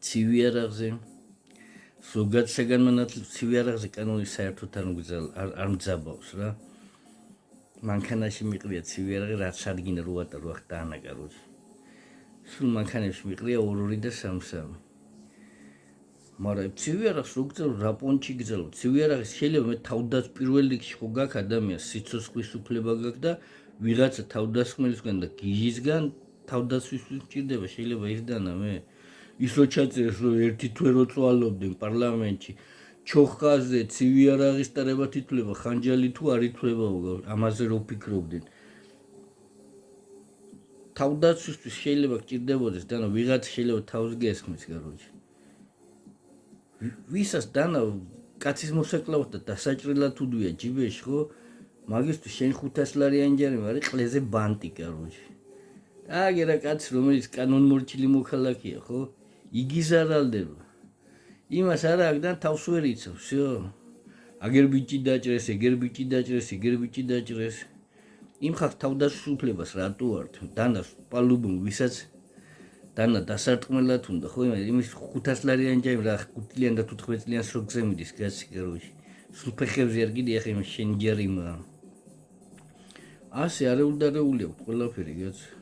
ცივი არაღზე ზოგად საგანმანათლებლო ცივი არაღზე კანონი საერთოდ არ მძაბავს რა მანქანაში მიყრია ცივი არაღი რაც ადგინა 8 ხტანა კაროჩი სულ მანქანებში მიყრია 2 და 3 მაგრამ ცივი არაღს რო გძალო რა პონჩი გძალო ცივი არაღის შეიძლება მე თავდაც პირველ რიგში ხო გაქვს ადამიანს სიცოცხლის უფლება გაქვს და ვიღაცა თავდასხმელისგან და გიჟისგან თავდასხმის სჭირდება შეიძლება ის დანა მე ის რო ჩაწერეს რომ ერთი თვე რო წვალობდნენ პარლამენტში ჩოხაზე ცივი არაღის ტარება თითლება ხანჯალი თუ არ ითვლებაო ამაზე რო ფიქრობდნენ თავდასხმისთვის შეიძლება გჭირდებოდეს დანა ვიღაც შეიძლება თავს გესხმის კაროჩი ვისაც დანა კაცის მოსაკლავად და დასაჭრელად უდვია ჯიბეში ხო მაგისთვის შენ 500 ლარიანი ჯარიმ არის ყლეზე ბანტი კაროჩი აგერა კაცი რომელიც კანონმორჩილი მოქალაქეა ხო იგი ზარალდება იმას არა აგდან თავს ვერ იცავს всё აგერ ბიჭი დაჭრეს ეგერ ბიჭი დაჭრეს ეგერ ბიჭი დაჭრეს იმ ხალხს თავდასხმულებას რატო ართ დანა პალუბო ვისაც დანა დასარტყმელად უნდა ხო იმის 500 ლარიანი ჯარი რა 5 წლიან და 15 წლიანს რო გზემდის კაცი კაროჩი სულ ფეხებზე არ გიდია ხე იმის შენ ჯარიმა ასე არეულდარეული აქვს ყველაფერი კაცი